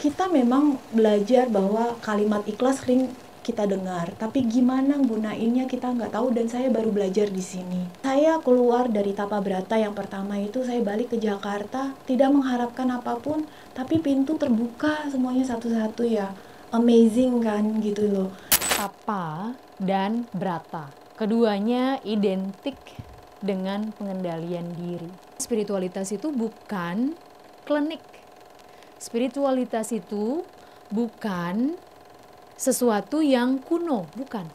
Kita memang belajar bahwa kalimat ikhlas sering kita dengar, tapi gimana gunainnya kita nggak tahu dan saya baru belajar di sini. Saya keluar dari Tapa Brata yang pertama itu, saya balik ke Jakarta, tidak mengharapkan apapun, tapi pintu terbuka semuanya satu-satu ya. Amazing kan gitu loh. Tapa dan Brata, keduanya identik dengan pengendalian diri. Spiritualitas itu bukan klinik. Spiritualitas itu bukan sesuatu yang kuno, bukan.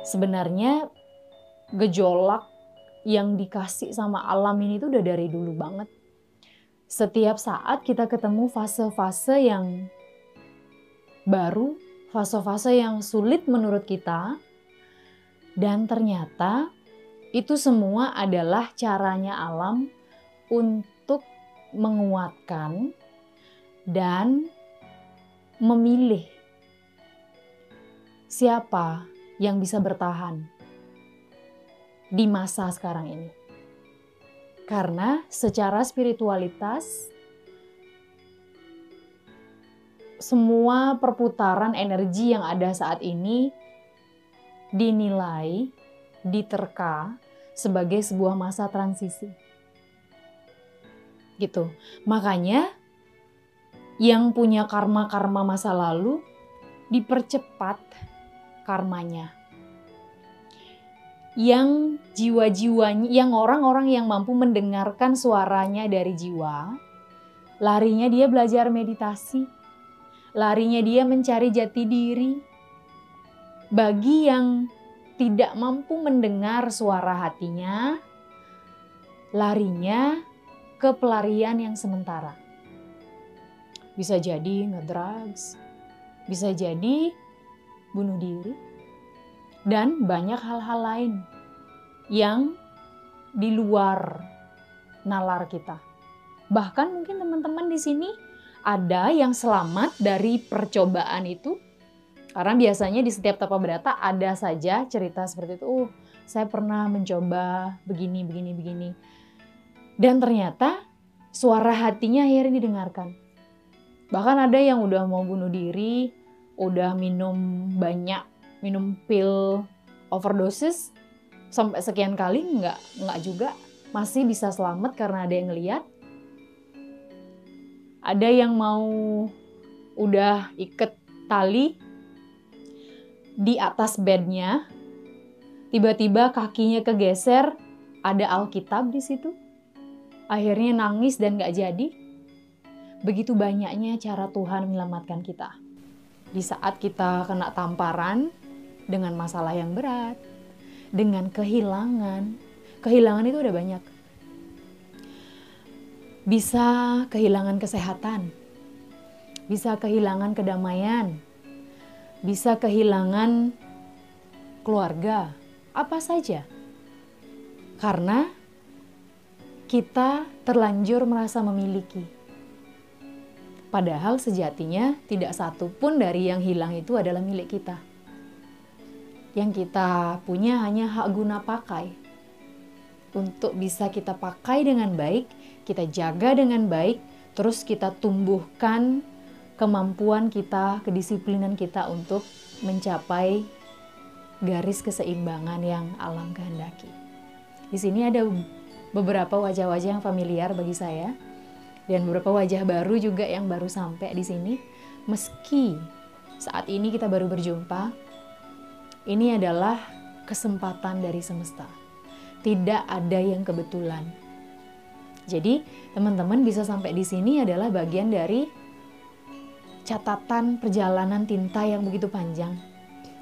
Sebenarnya gejolak yang dikasih sama alam ini tuh udah dari dulu banget. Setiap saat kita ketemu fase-fase yang baru, fase-fase yang sulit menurut kita, dan ternyata itu semua adalah caranya alam untuk menguatkan dan memilih siapa yang bisa bertahan di masa sekarang ini. Karena secara spiritualitas, semua perputaran energi yang ada saat ini dinilai, diterka sebagai sebuah masa transisi. Gitu. Makanya yang punya karma-karma masa lalu dipercepat karmanya. Yang jiwa-jiwanya, yang orang-orang yang mampu mendengarkan suaranya dari jiwa, larinya dia belajar meditasi, larinya dia mencari jati diri. Bagi yang tidak mampu mendengar suara hatinya, larinya ke pelarian yang sementara. Bisa jadi ngedrugs, bisa jadi bunuh diri, dan banyak hal-hal lain yang di luar nalar kita. Bahkan mungkin teman-teman di sini ada yang selamat dari percobaan itu, karena biasanya di setiap Tapa Brata ada saja cerita seperti itu. Saya pernah mencoba begini. Dan ternyata suara hatinya akhirnya didengarkan. Bahkan ada yang udah mau bunuh diri, udah minum pil overdosis sampai sekian kali, nggak juga, masih bisa selamat karena ada yang ngeliat. Ada yang mau udah iket tali di atas bednya, tiba-tiba kakinya kegeser, ada Alkitab di situ, akhirnya nangis dan nggak jadi. Begitu banyaknya cara Tuhan menyelamatkan kita. Di saat kita kena tamparan dengan masalah yang berat, dengan kehilangan. Kehilangan itu udah banyak. Bisa kehilangan kesehatan, bisa kehilangan kedamaian, bisa kehilangan keluarga, apa saja. Karena kita terlanjur merasa memiliki. Padahal sejatinya tidak satu pun dari yang hilang itu adalah milik kita. Yang kita punya hanya hak guna pakai. Untuk bisa kita pakai dengan baik, kita jaga dengan baik, terus kita tumbuhkan kemampuan kita, kedisiplinan kita untuk mencapai garis keseimbangan yang alam kehendaki. Di sini ada beberapa wajah-wajah yang familiar bagi saya dan beberapa wajah baru juga yang baru sampai di sini. Meski saat ini kita baru berjumpa, ini adalah kesempatan dari semesta. Tidak ada yang kebetulan. Jadi, teman-teman bisa sampai di sini adalah bagian dari catatan perjalanan tinta yang begitu panjang.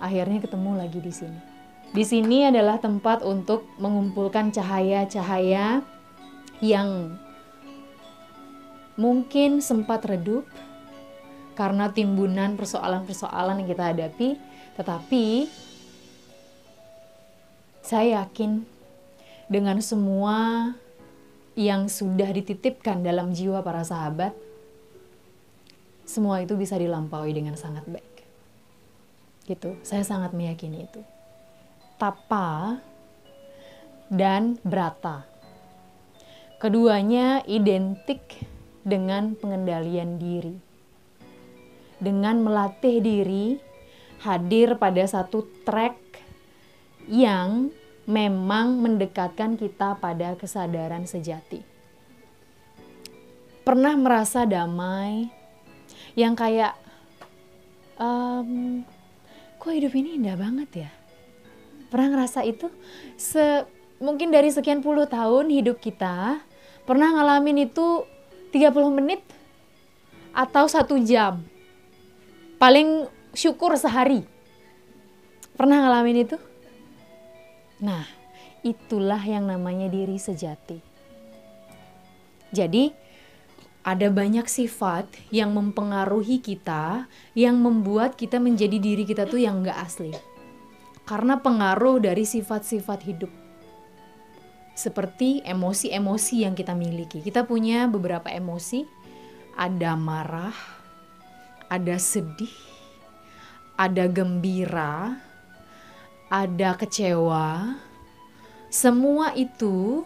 Akhirnya ketemu lagi di sini. Di sini adalah tempat untuk mengumpulkan cahaya-cahaya yang mungkin sempat redup karena timbunan persoalan-persoalan yang kita hadapi, tetapi saya yakin dengan semua yang sudah dititipkan dalam jiwa para sahabat, semua itu bisa dilampaui dengan sangat baik. Gitu, saya sangat meyakini itu. Tapa dan Brata. Keduanya identik dengan pengendalian diri. Dengan melatih diri hadir pada satu track yang memang mendekatkan kita pada kesadaran sejati. Pernah merasa damai yang kayak kok hidup ini indah banget ya? Pernah ngerasa itu? Mungkin dari sekian puluh tahun hidup kita, pernah ngalamin itu 30 menit atau 1 jam. Paling syukur sehari. Pernah ngalamin itu? Nah, itulah yang namanya diri sejati. Jadi, ada banyak sifat yang mempengaruhi kita, yang membuat kita menjadi diri kita tuh yang gak asli. Karena pengaruh dari sifat-sifat hidup. Seperti emosi-emosi yang kita miliki. Kita punya beberapa emosi. Ada marah, ada sedih, ada gembira, ada kecewa. Semua itu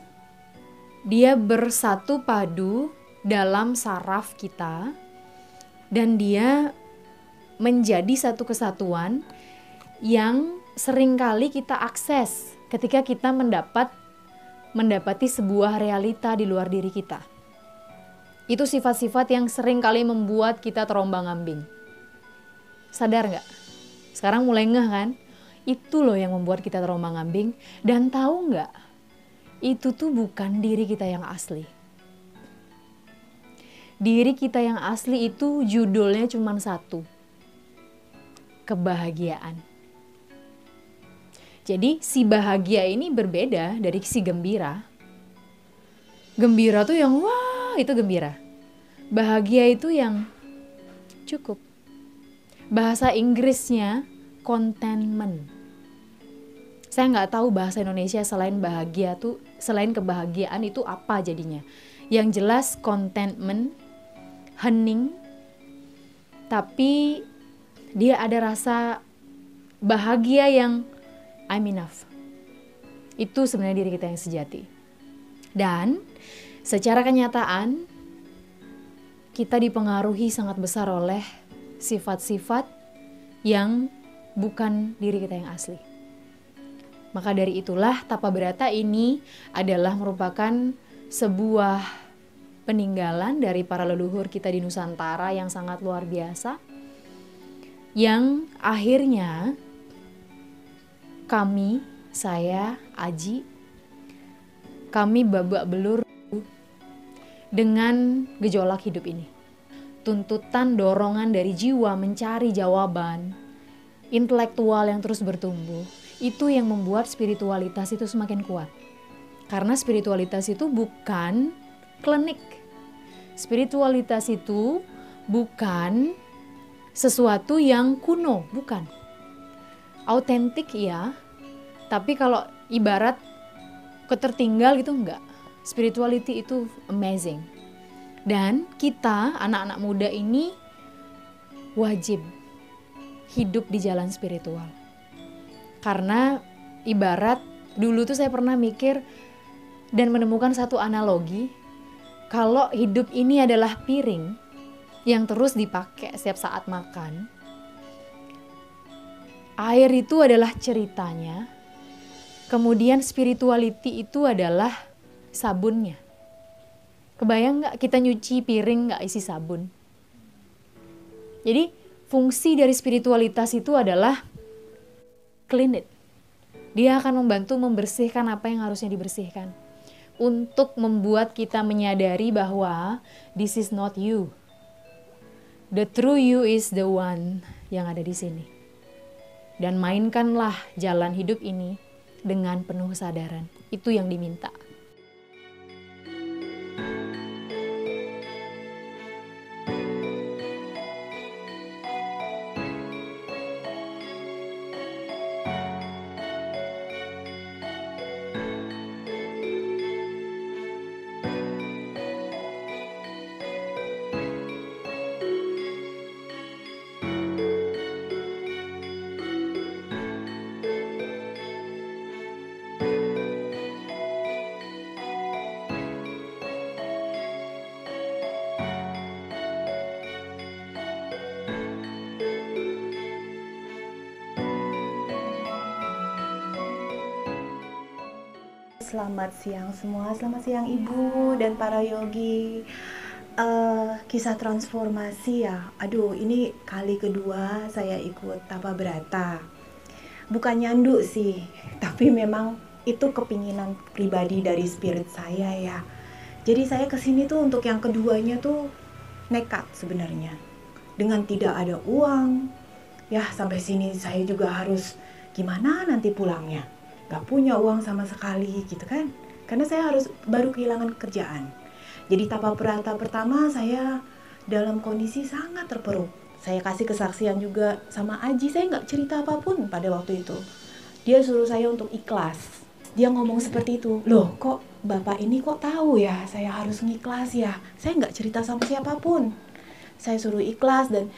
dia bersatu padu dalam saraf kita. Dan dia menjadi satu kesatuan yang seringkali kita akses ketika kita mendapati sebuah realita di luar diri kita. Itu sifat-sifat yang seringkali membuat kita terombang-ambing. Sadar nggak? Sekarang mulai ngeh kan? Itu loh yang membuat kita terombang-ambing. Dan tahu nggak? Itu tuh bukan diri kita yang asli. Diri kita yang asli itu judulnya cuma satu. Kebahagiaan. Jadi si bahagia ini berbeda dari si gembira. Gembira tuh yang wah itu gembira. Bahagia itu yang cukup. Bahasa Inggrisnya contentment. Saya nggak tahu bahasa Indonesia selain bahagia tuh, selain kebahagiaan itu apa jadinya. Yang jelas contentment, hening, tapi dia ada rasa bahagia yang I'm enough. Itu sebenarnya diri kita yang sejati. Dan secara kenyataan kita dipengaruhi sangat besar oleh sifat-sifat yang bukan diri kita yang asli. Maka dari itulah Tapa Brata ini adalah merupakan sebuah peninggalan dari para leluhur kita di Nusantara yang sangat luar biasa. Yang akhirnya kami, saya, Aji, kami babak belur dengan gejolak hidup ini. Tuntutan dorongan dari jiwa mencari jawaban, intelektual yang terus bertumbuh, itu yang membuat spiritualitas itu semakin kuat. Karena spiritualitas itu bukan klinik. Spiritualitas itu bukan sesuatu yang kuno, bukan. Autentik ya, tapi kalau ibarat ketertinggal gitu enggak. Spirituality itu amazing. Dan kita anak-anak muda ini wajib hidup di jalan spiritual. Karena ibarat dulu tuh saya pernah mikir dan menemukan satu analogi. Kalau hidup ini adalah piring yang terus dipakai setiap saat makan, Air itu adalah ceritanya, kemudian spirituality itu adalah sabunnya. Kebayang nggak kita nyuci piring nggak isi sabun? Jadi fungsi dari spiritualitas itu adalah clean it. Dia akan membantu membersihkan apa yang harusnya dibersihkan. Untuk membuat kita menyadari bahwa this is not you. The true you is the one yang ada di sini. Dan mainkanlah jalan hidup ini dengan penuh kesadaran. Itu yang diminta. Selamat siang semua, selamat siang Ibu dan para yogi. Kisah transformasi ya, aduh ini kali kedua saya ikut Tapa Brata. Bukan nyandu sih, tapi memang itu kepinginan pribadi dari spirit saya ya. Jadi saya kesini tuh untuk yang keduanya tuh nekat sebenarnya. Dengan tidak ada uang, ya sampai sini saya juga harus gimana nanti pulangnya. Gak punya uang sama sekali gitu kan, karena saya harus baru kehilangan kerjaan. Jadi Tapa Brata pertama saya dalam kondisi sangat terpuruk. Saya kasih kesaksian juga sama Aji, saya nggak cerita apapun pada waktu itu. Dia suruh saya untuk ikhlas. Dia ngomong seperti itu, loh kok bapak ini kok tahu ya saya harus ngikhlas ya. Saya nggak cerita sama siapapun. Saya suruh ikhlas dan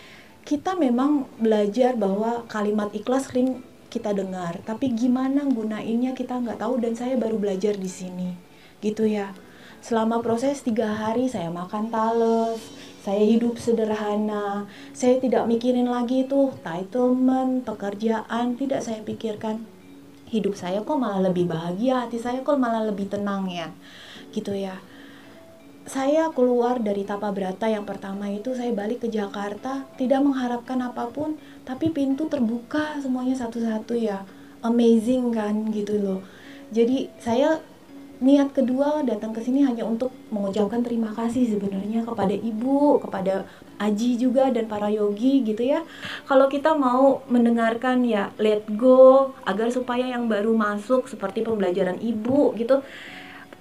kita memang belajar bahwa kalimat ikhlas sering kita dengar, tapi gimana gunainnya kita nggak tahu dan saya baru belajar di sini, gitu ya. Selama proses 3 hari saya makan tales, saya hidup sederhana, saya tidak mikirin lagi tuh entitlement, pekerjaan, tidak saya pikirkan. Hidup saya kok malah lebih bahagia, hati saya kok malah lebih tenang ya, gitu ya. Saya keluar dari Tapa Brata yang pertama itu, saya balik ke Jakarta, tidak mengharapkan apapun, tapi pintu terbuka semuanya satu-satu ya. Amazing kan gitu loh. Jadi saya niat kedua datang ke sini hanya untuk mengucapkan terima kasih sebenarnya kepada Ibu, kepada Aji juga dan para yogi gitu ya. Kalau kita mau mendengarkan ya let go agar supaya yang baru masuk seperti pembelajaran Ibu gitu.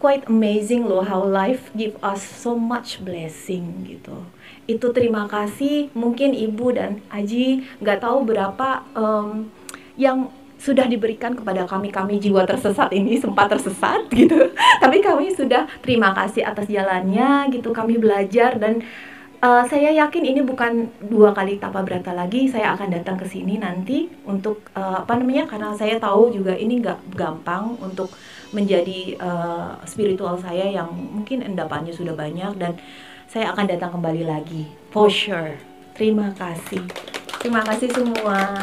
Quite amazing loh how life give us so much blessing gitu. Itu terima kasih. Mungkin Ibu dan Aji nggak tahu berapa yang sudah diberikan kepada kami jiwa tersesat ini, sempat tersesat gitu. Tapi kami sudah terima kasih atas jalannya gitu. Kami belajar dan saya yakin ini bukan 2 kali Tapa Brata lagi. Saya akan datang ke sini nanti untuk karena saya tahu juga ini nggak gampang untuk menjadi spiritual saya yang mungkin endapannya sudah banyak dan saya akan datang kembali lagi for sure. Terima kasih semua.